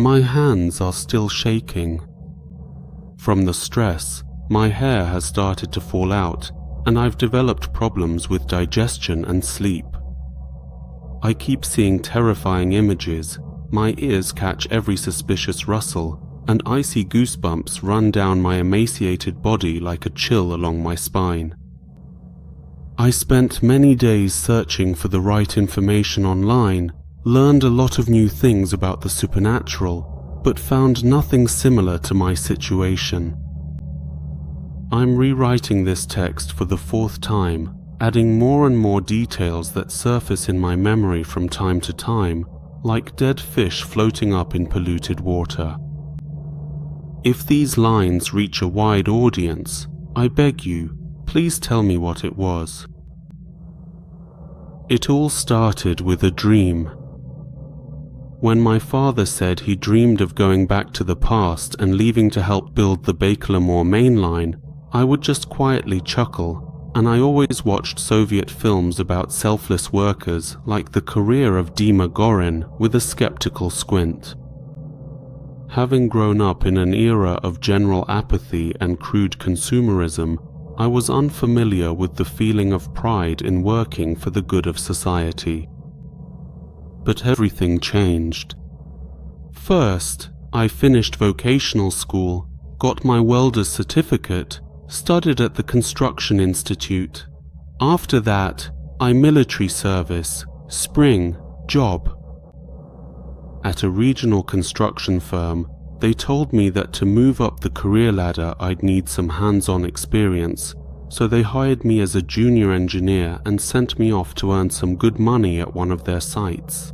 My hands are still shaking. From the stress, my hair has started to fall out, and I've developed problems with digestion and sleep. I keep seeing terrifying images, my ears catch every suspicious rustle, and icy goosebumps run down my emaciated body like a chill along my spine. I spent many days searching for the right information online, learned a lot of new things about the supernatural, but found nothing similar to my situation. I'm rewriting this text for the 4th time, adding more and more details that surface in my memory from time to time, like dead fish floating up in polluted water. If these lines reach a wide audience, I beg you, please tell me what it was. It all started with a dream. When my father said he dreamed of going back to the past and leaving to help build the Bakerlamore main line, I would just quietly chuckle, and I always watched Soviet films about selfless workers like The Career of Dima Gorin with a skeptical squint. Having grown up in an era of general apathy and crude consumerism, I was unfamiliar with the feeling of pride in working for the good of society. But everything changed. First, I finished vocational school, got my welder's certificate, studied at the Construction Institute. After that, I military service, spring, job. At a regional construction firm, they told me that to move up the career ladder I'd need some hands-on experience, so they hired me as a junior engineer and sent me off to earn some good money at one of their sites.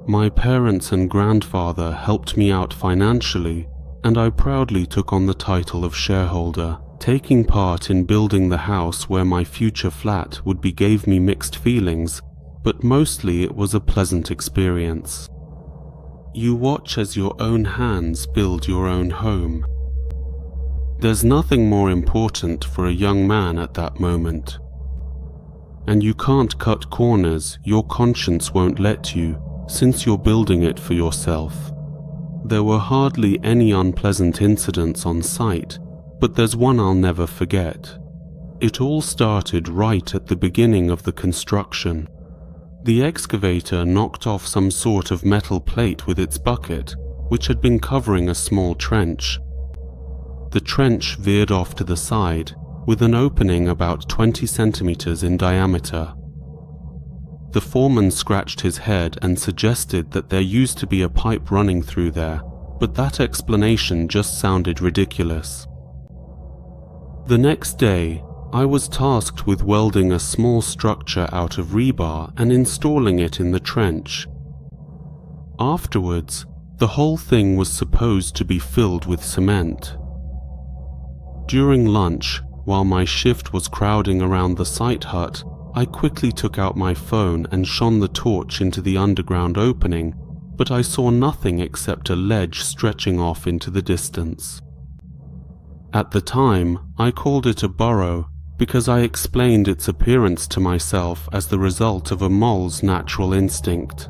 My parents and grandfather helped me out financially, and I proudly took on the title of shareholder. Taking part in building the house where my future flat would be gave me mixed feelings, but mostly it was a pleasant experience. You watch as your own hands build your own home. There's nothing more important for a young man at that moment. And you can't cut corners, your conscience won't let you, since you're building it for yourself. There were hardly any unpleasant incidents on site, but there's one I'll never forget. It all started right at the beginning of the construction. The excavator knocked off some sort of metal plate with its bucket, which had been covering a small trench. The trench veered off to the side, with an opening about 20 centimeters in diameter. The foreman scratched his head and suggested that there used to be a pipe running through there, but that explanation just sounded ridiculous. The next day, I was tasked with welding a small structure out of rebar and installing it in the trench. Afterwards, the whole thing was supposed to be filled with cement. During lunch, while my shift was crowding around the site hut, I quickly took out my phone and shone the torch into the underground opening, but I saw nothing except a ledge stretching off into the distance. At the time, I called it a burrow because I explained its appearance to myself as the result of a mole's natural instinct.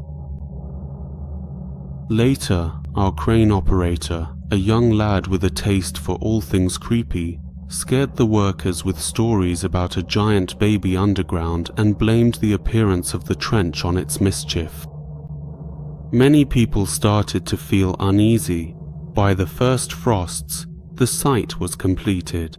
Later, our crane operator, a young lad with a taste for all things creepy, scared the workers with stories about a giant baby underground and blamed the appearance of the trench on its mischief. Many people started to feel uneasy. By the first frosts, the site was completed.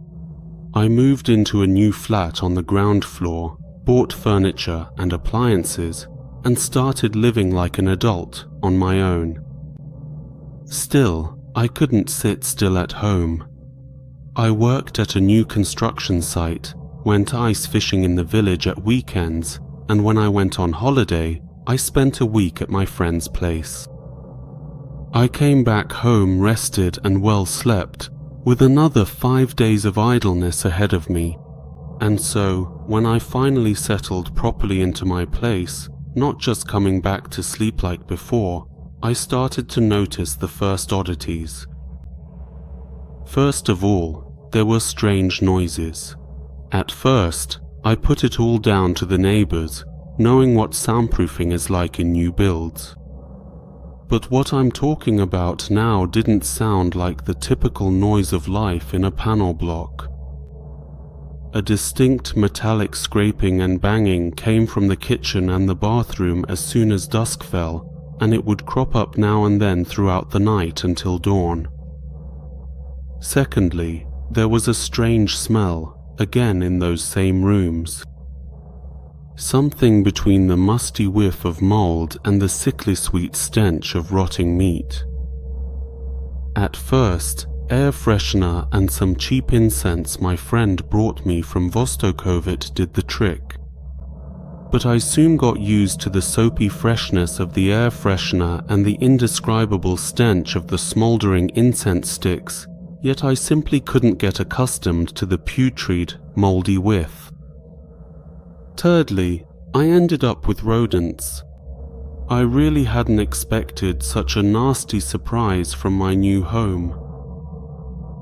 I moved into a new flat on the ground floor, bought furniture and appliances, and started living like an adult on my own. Still, I couldn't sit still at home. I worked at a new construction site, went ice fishing in the village at weekends, and when I went on holiday, I spent a week at my friend's place. I came back home rested and well slept, with another 5 days of idleness ahead of me. And so, when I finally settled properly into my place, not just coming back to sleep like before, I started to notice the first oddities. First of all, there were strange noises. At first, I put it all down to the neighbors, knowing what soundproofing is like in new builds. But what I'm talking about now didn't sound like the typical noise of life in a panel block. A distinct metallic scraping and banging came from the kitchen and the bathroom as soon as dusk fell, and it would crop up now and then throughout the night until dawn. Secondly, there was a strange smell, again in those same rooms. Something between the musty whiff of mold and the sickly sweet stench of rotting meat. At first, air freshener and some cheap incense my friend brought me from Vostokovit did the trick. But I soon got used to the soapy freshness of the air freshener and the indescribable stench of the smouldering incense sticks, yet I simply couldn't get accustomed to the putrid, mouldy whiff. Thirdly, I ended up with rodents. I really hadn't expected such a nasty surprise from my new home.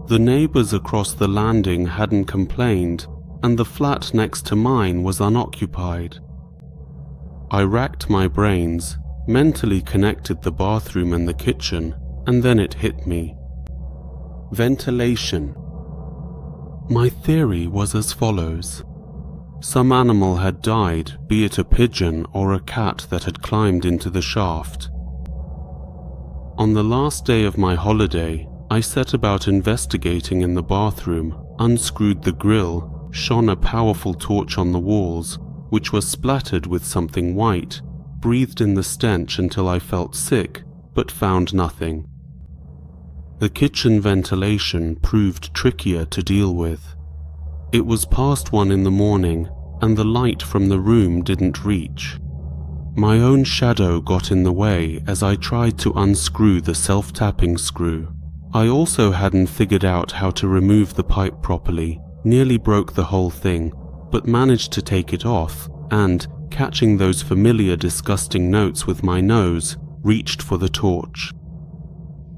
The neighbors across the landing hadn't complained, and the flat next to mine was unoccupied. I racked my brains, mentally connected the bathroom and the kitchen, and then it hit me. Ventilation. My theory was as follows. Some animal had died, be it a pigeon or a cat that had climbed into the shaft. On the last day of my holiday, I set about investigating in the bathroom, unscrewed the grill, shone a powerful torch on the walls, which were splattered with something white, breathed in the stench until I felt sick, but found nothing. The kitchen ventilation proved trickier to deal with. It was past 1 in the morning, and the light from the room didn't reach. My own shadow got in the way as I tried to unscrew the self-tapping screw. I also hadn't figured out how to remove the pipe properly, nearly broke the whole thing, but managed to take it off and, catching those familiar disgusting notes with my nose, reached for the torch.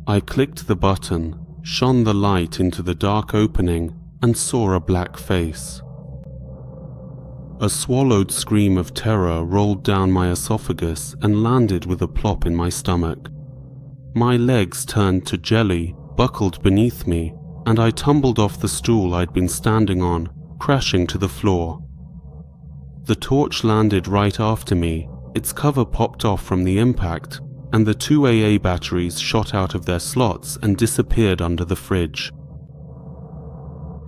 I clicked the button, shone the light into the dark opening, and saw a black face. A swallowed scream of terror rolled down my esophagus and landed with a plop in my stomach. My legs turned to jelly, buckled beneath me, and I tumbled off the stool I'd been standing on, crashing to the floor. The torch landed right after me, its cover popped off from the impact, and the 2 AA batteries shot out of their slots and disappeared under the fridge.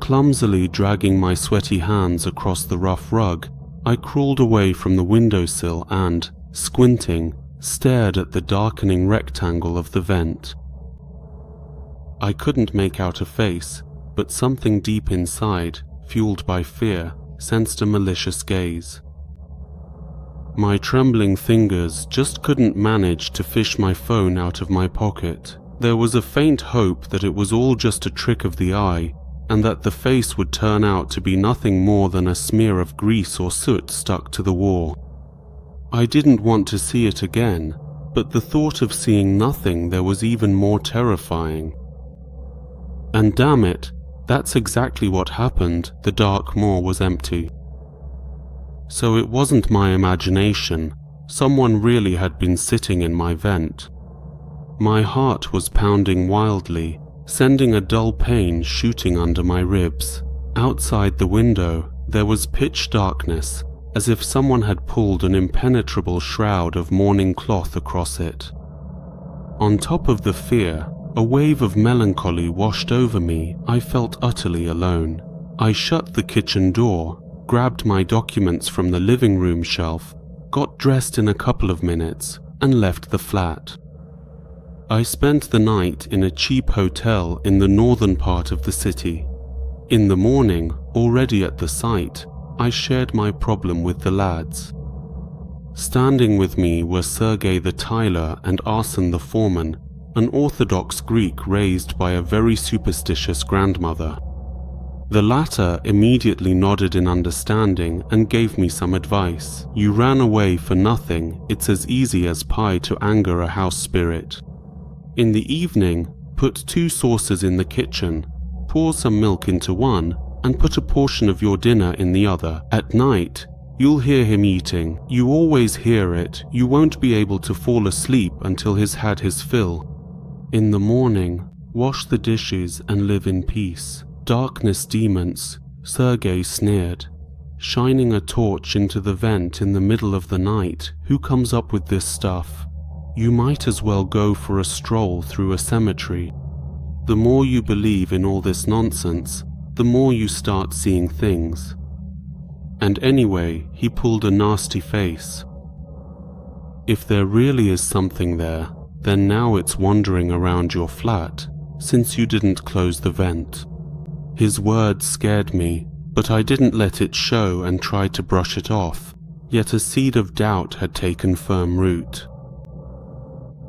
Clumsily dragging my sweaty hands across the rough rug, I crawled away from the windowsill and, squinting, stared at the darkening rectangle of the vent. I couldn't make out a face, but something deep inside, fueled by fear, sensed a malicious gaze. My trembling fingers just couldn't manage to fish my phone out of my pocket. There was a faint hope that it was all just a trick of the eye, and that the face would turn out to be nothing more than a smear of grease or soot stuck to the wall. I didn't want to see it again, but the thought of seeing nothing there was even more terrifying. And damn it, that's exactly what happened. The dark moor was empty. So it wasn't my imagination. Someone really had been sitting in my vent. My heart was pounding wildly, sending a dull pain shooting under my ribs. Outside the window, there was pitch darkness, as if someone had pulled an impenetrable shroud of mourning cloth across it. On top of the fear, a wave of melancholy washed over me. I felt utterly alone. I shut the kitchen door, grabbed my documents from the living room shelf, got dressed in a couple of minutes, and left the flat. I spent the night in a cheap hotel in the northern part of the city. In the morning, already at the site, I shared my problem with the lads. Standing with me were Sergei the tiler and Arsen the foreman, an Orthodox Greek raised by a very superstitious grandmother. The latter immediately nodded in understanding and gave me some advice. You ran away for nothing. It's as easy as pie to anger a house spirit. In the evening, put 2 saucers in the kitchen, pour some milk into one, and put a portion of your dinner in the other. At night, You'll hear him eating. You always hear it. You won't be able to fall asleep until he's had his fill. In the morning, wash the dishes and live in peace. Darkness demons, Sergei sneered. Shining a torch into the vent in the middle of the night, who comes up with this stuff? You might as well go for a stroll through a cemetery. The more you believe in all this nonsense, the more you start seeing things. And anyway, he pulled a nasty face. If there really is something there, then now it's wandering around your flat, since you didn't close the vent. His words scared me, but I didn't let it show and tried to brush it off, yet a seed of doubt had taken firm root.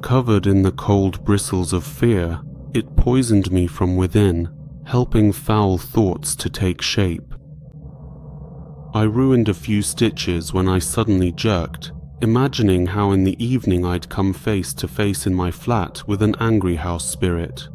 Covered in the cold bristles of fear, it poisoned me from within, helping foul thoughts to take shape. I ruined a few stitches when I suddenly jerked, imagining how in the evening I'd come face to face in my flat with an angry house spirit.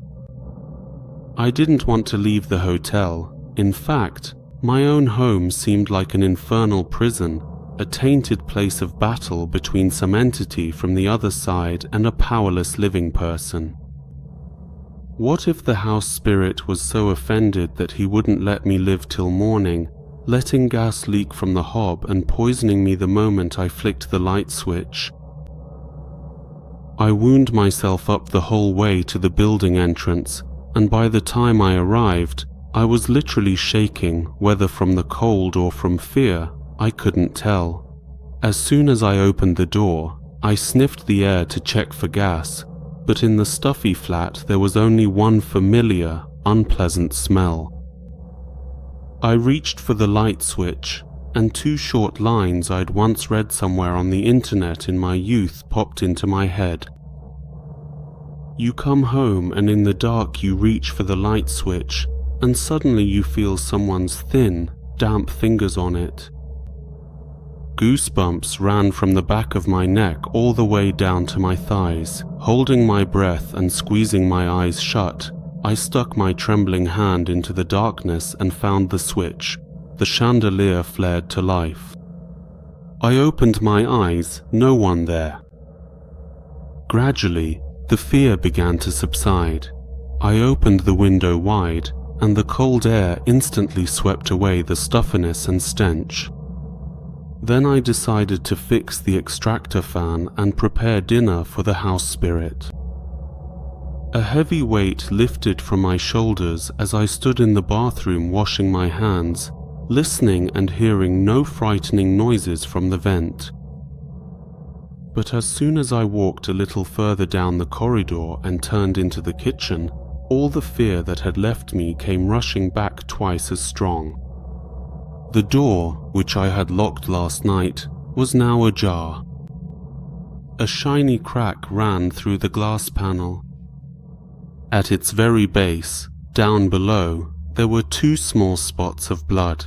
I didn't want to leave the hotel. In fact, my own home seemed like an infernal prison, a tainted place of battle between some entity from the other side and a powerless living person. What if the house spirit was so offended that he wouldn't let me live till morning, letting gas leak from the hob and poisoning me the moment I flicked the light switch? I wound myself up the whole way to the building entrance, and by the time I arrived, I was literally shaking, whether from the cold or from fear, I couldn't tell. As soon as I opened the door, I sniffed the air to check for gas, but in the stuffy flat there was only one familiar, unpleasant smell. I reached for the light switch, and 2 short lines I'd once read somewhere on the internet in my youth popped into my head. You come home and in the dark you reach for the light switch, and suddenly you feel someone's thin, damp fingers on it. Goosebumps ran from the back of my neck all the way down to my thighs. Holding my breath and squeezing my eyes shut, I stuck my trembling hand into the darkness and found the switch. The chandelier flared to life. I opened my eyes, no one there. Gradually, the fear began to subside. I opened the window wide, and the cold air instantly swept away the stuffiness and stench. Then I decided to fix the extractor fan and prepare dinner for the house spirit. A heavy weight lifted from my shoulders as I stood in the bathroom washing my hands, listening and hearing no frightening noises from the vent. But as soon as I walked a little further down the corridor and turned into the kitchen, all the fear that had left me came rushing back twice as strong. The door, which I had locked last night, was now ajar. A shiny crack ran through the glass panel. At its very base, down below, there were 2 small spots of blood.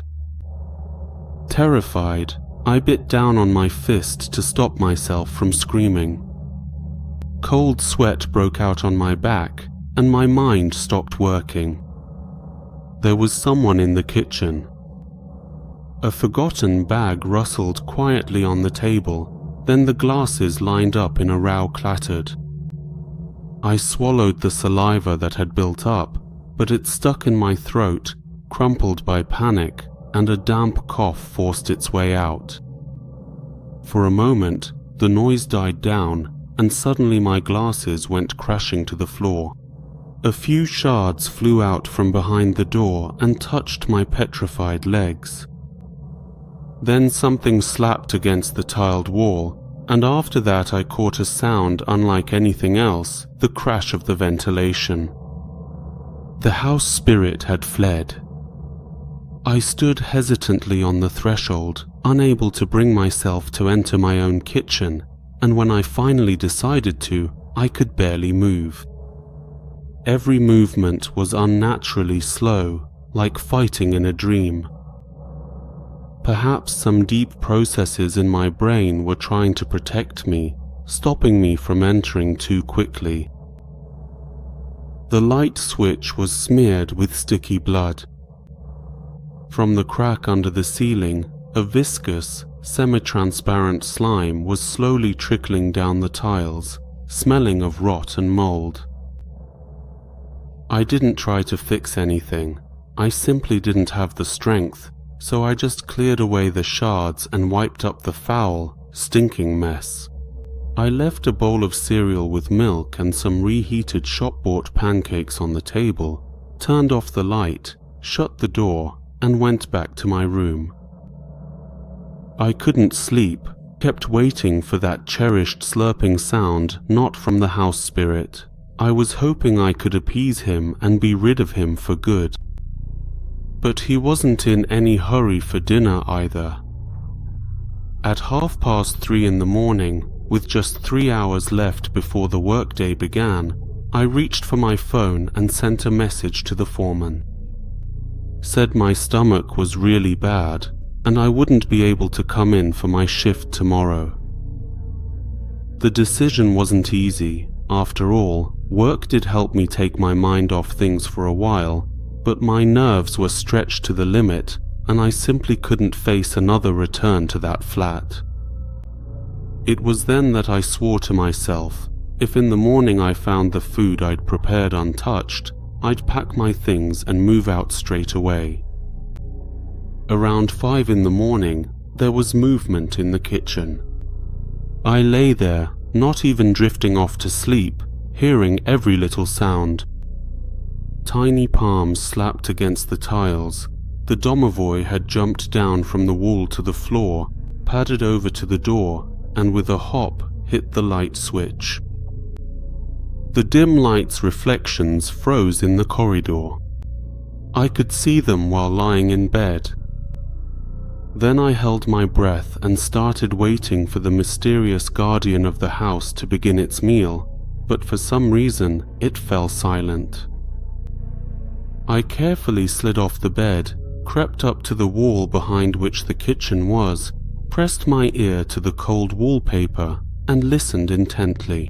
Terrified, I bit down on my fist to stop myself from screaming. Cold sweat broke out on my back, and my mind stopped working. There was someone in the kitchen. A forgotten bag rustled quietly on the table, then the glasses lined up in a row clattered. I swallowed the saliva that had built up, but it stuck in my throat, crumpled by panic, and a damp cough forced its way out. For a moment, the noise died down, and suddenly my glasses went crashing to the floor. A few shards flew out from behind the door and touched my petrified legs. Then something slapped against the tiled wall, and after that I caught a sound unlike anything else, the crash of the ventilation. The house spirit had fled. I stood hesitantly on the threshold, unable to bring myself to enter my own kitchen, and when I finally decided to, I could barely move. Every movement was unnaturally slow, like fighting in a dream. Perhaps some deep processes in my brain were trying to protect me, stopping me from entering too quickly. The light switch was smeared with sticky blood. From the crack under the ceiling, A viscous, semi-transparent slime was slowly trickling down the tiles, smelling of rot and mold. I didn't try to fix anything. I simply didn't have the strength, so I just cleared away the shards and wiped up the foul, stinking mess. I left a bowl of cereal with milk and some reheated shop-bought pancakes on the table, turned off the light, shut the door, and went back to my room. I couldn't sleep, kept waiting for that cherished slurping sound not from the house spirit. I was hoping I could appease him and be rid of him for good. But he wasn't in any hurry for dinner either. At 3:30 in the morning, with just 3 hours left before the workday began, I reached for my phone and sent a message to the foreman. Said my stomach was really bad and I wouldn't be able to come in for my shift tomorrow. The decision wasn't easy. After all, work did help me take my mind off things for a while, but my nerves were stretched to the limit and I simply couldn't face another return to that flat. It was then that I swore to myself, if in the morning I found the food I'd prepared untouched, I'd pack my things and move out straight away. Around 5 in the morning, there was movement in the kitchen. I lay there, not even drifting off to sleep, hearing every little sound. Tiny palms slapped against the tiles. The domovoi had jumped down from the wall to the floor, padded over to the door, and with a hop hit the light switch. The dim light's reflections froze in the corridor. I could see them while lying in bed. Then I held my breath and started waiting for the mysterious guardian of the house to begin its meal, but for some reason it fell silent. I carefully slid off the bed, crept up to the wall behind which the kitchen was, pressed my ear to the cold wallpaper, and listened intently.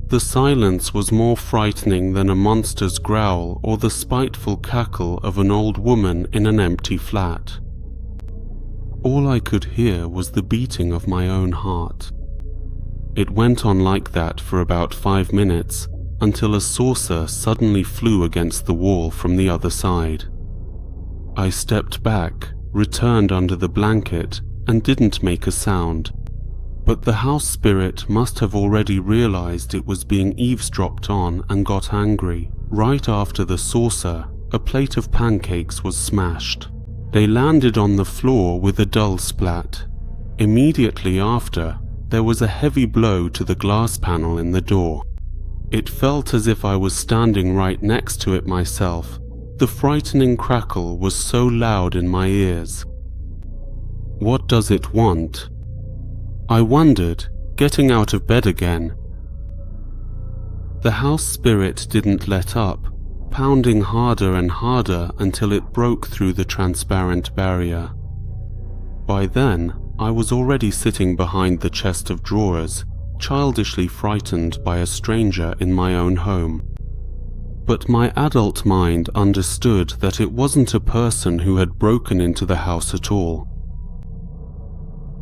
The silence was more frightening than a monster's growl or the spiteful cackle of an old woman in an empty flat. All I could hear was the beating of my own heart. It went on like that for about 5 minutes, until a saucer suddenly flew against the wall from the other side. I stepped back, returned under the blanket, and didn't make a sound. But the house spirit must have already realized it was being eavesdropped on and got angry. Right after the saucer, a plate of pancakes was smashed. They landed on the floor with a dull splat. Immediately after, there was a heavy blow to the glass panel in the door. It felt as if I was standing right next to it myself. The frightening crackle was so loud in my ears. What does it want? I wondered, getting out of bed again. The house spirit didn't let up, pounding harder and harder until it broke through the transparent barrier. By then, I was already sitting behind the chest of drawers, childishly frightened by a stranger in my own home. But my adult mind understood that it wasn't a person who had broken into the house at all.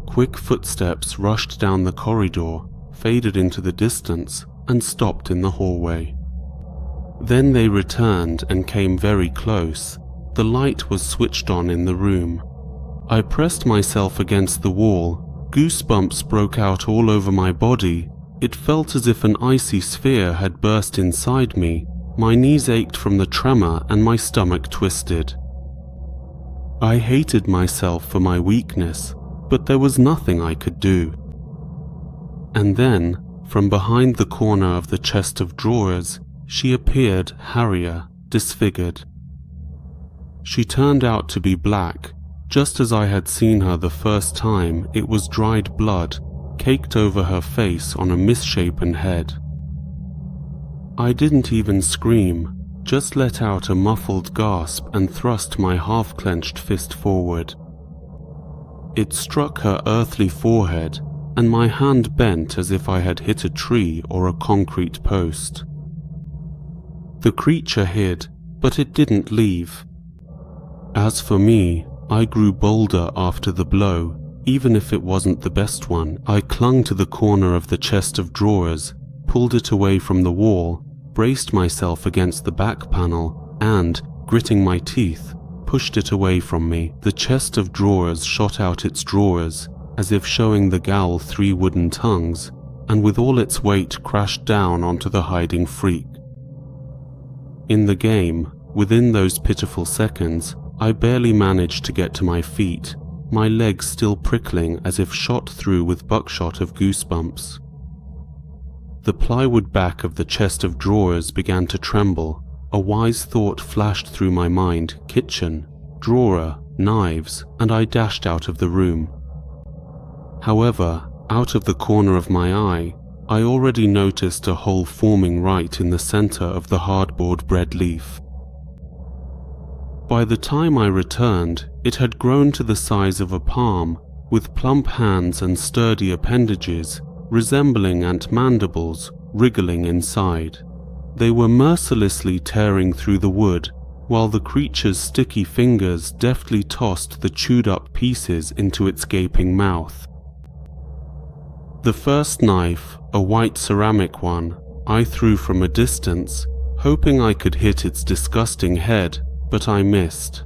Quick footsteps rushed down the corridor, faded into the distance, and stopped in the hallway. Then they returned and came very close. The light was switched on in the room. I pressed myself against the wall. Goosebumps broke out all over my body. It felt as if an icy sphere had burst inside me. My knees ached from the tremor and my stomach twisted. I hated myself for my weakness, but there was nothing I could do. And then, from behind the corner of the chest of drawers, she appeared, Harrier, disfigured. She turned out to be black. Just as I had seen her the first time, it was dried blood, caked over her face on a misshapen head. I didn't even scream, just let out a muffled gasp and thrust my half-clenched fist forward. It struck her earthly forehead, and my hand bent as if I had hit a tree or a concrete post. The creature hid, but it didn't leave. As for me, I grew bolder after the blow, even if it wasn't the best one. I clung to the corner of the chest of drawers, pulled it away from the wall, braced myself against the back panel, and, gritting my teeth, pushed it away from me. The chest of drawers shot out its drawers, as if showing the gal 3 wooden tongues, and with all its weight crashed down onto the hiding freak. In the game, within those pitiful seconds, I barely managed to get to my feet, my legs still prickling as if shot through with buckshot of goosebumps. The plywood back of the chest of drawers began to tremble. A wise thought flashed through my mind: kitchen, drawer, knives, and I dashed out of the room. However, out of the corner of my eye, I already noticed a hole forming right in the center of the hardboard bread leaf. By the time I returned, it had grown to the size of a palm, with plump hands and sturdy appendages, resembling ant mandibles, wriggling inside. They were mercilessly tearing through the wood, while the creature's sticky fingers deftly tossed the chewed-up pieces into its gaping mouth. The first knife, a white ceramic one, I threw from a distance, hoping I could hit its disgusting head, but I missed.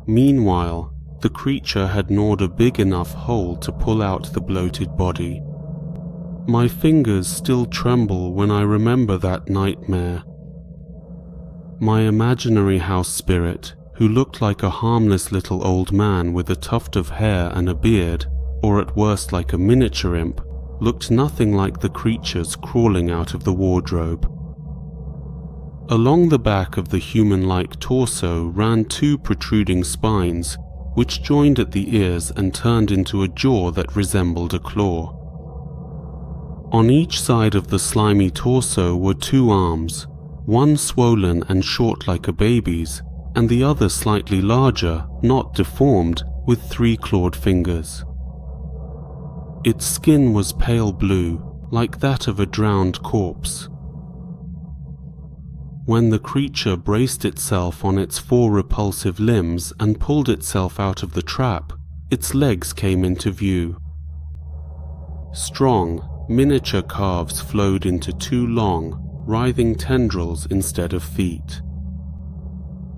Meanwhile, the creature had gnawed a big enough hole to pull out the bloated body. My fingers still tremble when I remember that nightmare. My imaginary house spirit, who looked like a harmless little old man with a tuft of hair and a beard, or at worst like a miniature imp, looked nothing like the creatures crawling out of the wardrobe. Along the back of the human-like torso ran 2 protruding spines, which joined at the ears and turned into a jaw that resembled a claw. On each side of the slimy torso were 2 arms, one swollen and short like a baby's, and the other slightly larger, not deformed, with 3 clawed fingers. Its skin was pale blue, like that of a drowned corpse. When the creature braced itself on its 4 repulsive limbs and pulled itself out of the trap, its legs came into view. Strong, miniature calves flowed into 2 long, writhing tendrils instead of feet.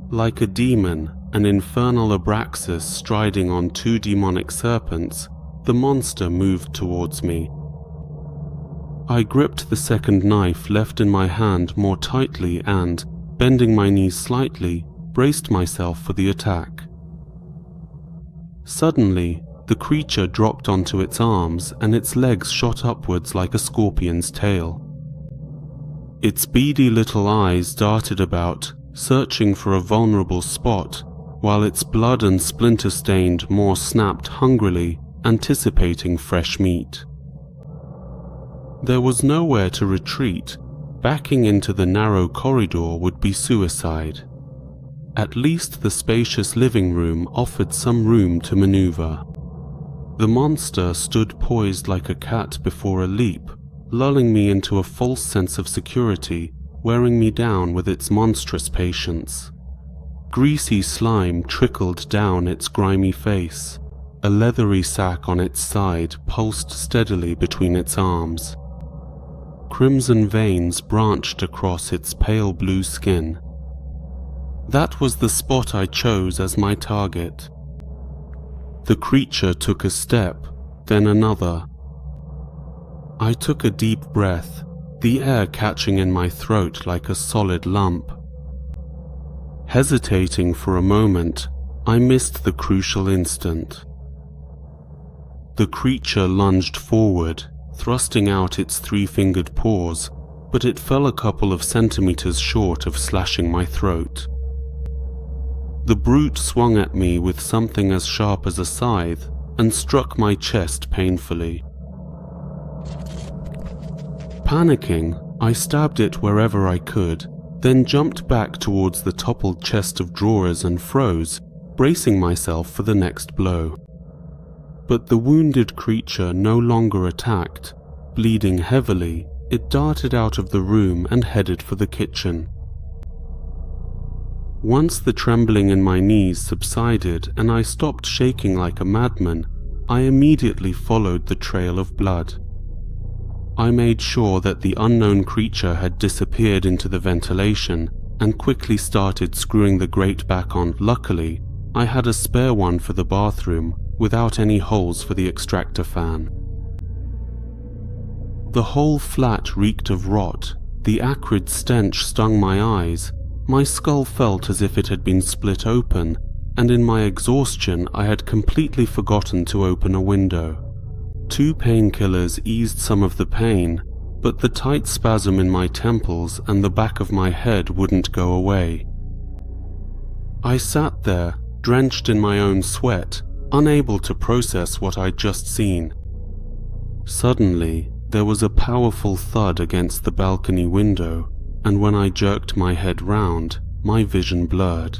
Like a demon, an infernal Abraxas striding on 2 demonic serpents, the monster moved towards me. I gripped the second knife left in my hand more tightly and, bending my knees slightly, braced myself for the attack. Suddenly, the creature dropped onto its arms and its legs shot upwards like a scorpion's tail. Its beady little eyes darted about, searching for a vulnerable spot, while its blood and splinter-stained maw snapped hungrily, anticipating fresh meat. There was nowhere to retreat. Backing into the narrow corridor would be suicide. At least the spacious living room offered some room to maneuver. The monster stood poised like a cat before a leap, lulling me into a false sense of security, wearing me down with its monstrous patience. Greasy slime trickled down its grimy face. A leathery sack on its side pulsed steadily between its arms. Crimson veins branched across its pale blue skin. That was the spot I chose as my target. The creature took a step, then another. I took a deep breath, the air catching in my throat like a solid lump. Hesitating for a moment, I missed the crucial instant. The creature lunged forward, thrusting out its 3-fingered paws, but it fell a couple of centimeters short of slashing my throat. The brute swung at me with something as sharp as a scythe and struck my chest painfully. Panicking, I stabbed it wherever I could, then jumped back towards the toppled chest of drawers and froze, bracing myself for the next blow. But the wounded creature no longer attacked. Bleeding heavily, it darted out of the room and headed for the kitchen. Once the trembling in my knees subsided and I stopped shaking like a madman, I immediately followed the trail of blood. I made sure that the unknown creature had disappeared into the ventilation and quickly started screwing the grate back on. Luckily, I had a spare one for the bathroom without any holes for the extractor fan. The whole flat reeked of rot. The acrid stench stung my eyes. My skull felt as if it had been split open, and in my exhaustion I had completely forgotten to open a window. 2 painkillers eased some of the pain, but the tight spasm in my temples and the back of my head wouldn't go away. I sat there, drenched in my own sweat, unable to process what I'd just seen. Suddenly, there was a powerful thud against the balcony window, and when I jerked my head round, my vision blurred.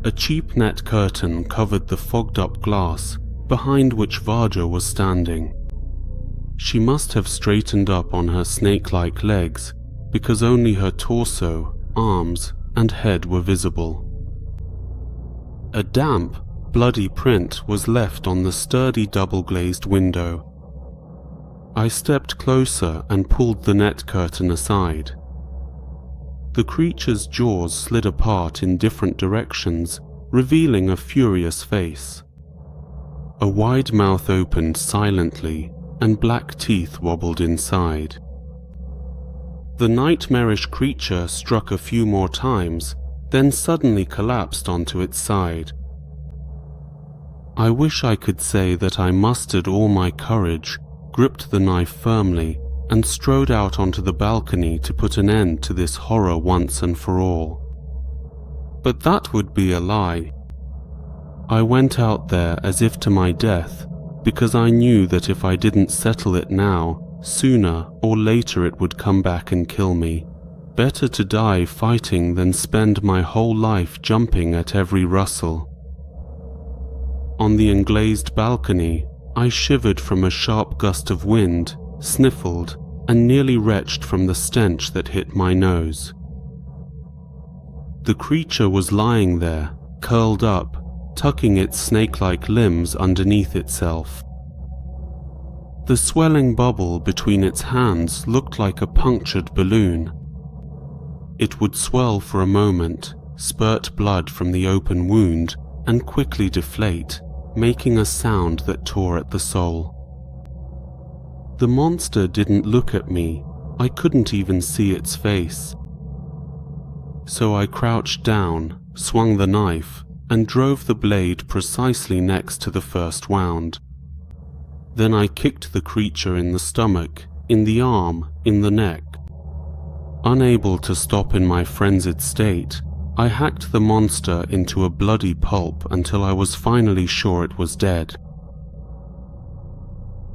A cheap net curtain covered the fogged-up glass, behind which Varja was standing. She must have straightened up on her snake-like legs, because only her torso, arms, and head were visible. A damp, bloody print was left on the sturdy double-glazed window. I stepped closer and pulled the net curtain aside. The creature's jaws slid apart in different directions, revealing a furious face. A wide mouth opened silently, and black teeth wobbled inside. The nightmarish creature struck a few more times, then suddenly collapsed onto its side. I wish I could say that I mustered all my courage, gripped the knife firmly, and strode out onto the balcony to put an end to this horror once and for all. But that would be a lie. I went out there as if to my death, because I knew that if I didn't settle it now, sooner or later it would come back and kill me. Better to die fighting than spend my whole life jumping at every rustle. On the englazed balcony, I shivered from a sharp gust of wind, sniffled, and nearly retched from the stench that hit my nose. The creature was lying there, curled up, tucking its snake-like limbs underneath itself. The swelling bubble between its hands looked like a punctured balloon. It would swell for a moment, spurt blood from the open wound, and quickly deflate, making a sound that tore at the soul. The monster didn't look at me. I couldn't even see its face. So I crouched down, swung the knife, and drove the blade precisely next to the first wound. Then I kicked the creature in the stomach, in the arm, in the neck. Unable to stop in my frenzied state, I hacked the monster into a bloody pulp until I was finally sure it was dead.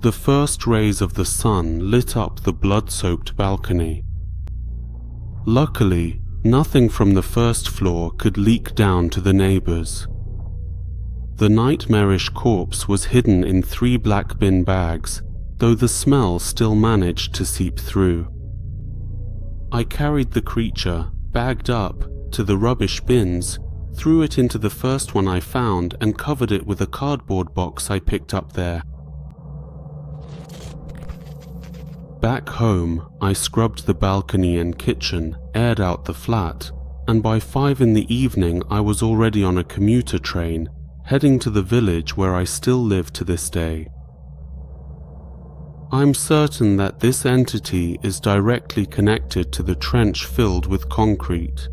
The first rays of the sun lit up the blood-soaked balcony. Luckily, nothing from the first floor could leak down to the neighbors. The nightmarish corpse was hidden in 3 black bin bags, though the smell still managed to seep through. I carried the creature, bagged up, to the rubbish bins, threw it into the first one I found and covered it with a cardboard box I picked up there. Back home, I scrubbed the balcony and kitchen, aired out the flat, and by 5 in the evening I was already on a commuter train, heading to the village where I still live to this day. I'm certain that this entity is directly connected to the trench filled with concrete.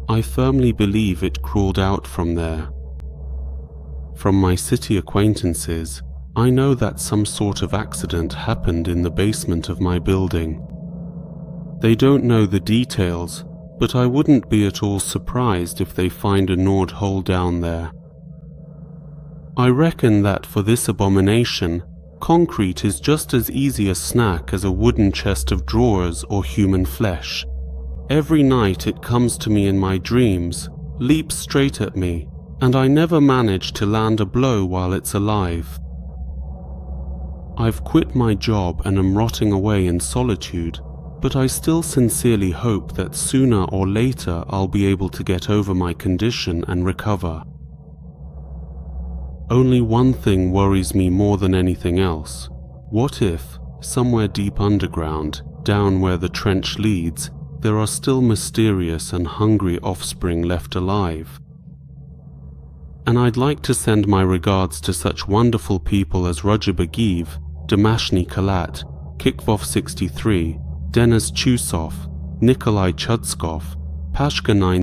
I firmly believe it crawled out from there. From my city acquaintances, I know that some sort of accident happened in the basement of my building. They don't know the details, but I wouldn't be at all surprised if they find a gnawed hole down there. I reckon that for this abomination, concrete is just as easy a snack as a wooden chest of drawers or human flesh. Every night it comes to me in my dreams, leaps straight at me, and I never manage to land a blow while it's alive. I've quit my job and am rotting away in solitude, but I still sincerely hope that sooner or later I'll be able to get over my condition and recover. Only one thing worries me more than anything else. What if, somewhere deep underground, down where the trench leads, there are still mysterious and hungry offspring left alive? And I'd like to send my regards to such wonderful people as Roger Bagiv, Damashny Kalat, Kikvov63, Denis Chusov, Nikolai Chudskov, Pashka 9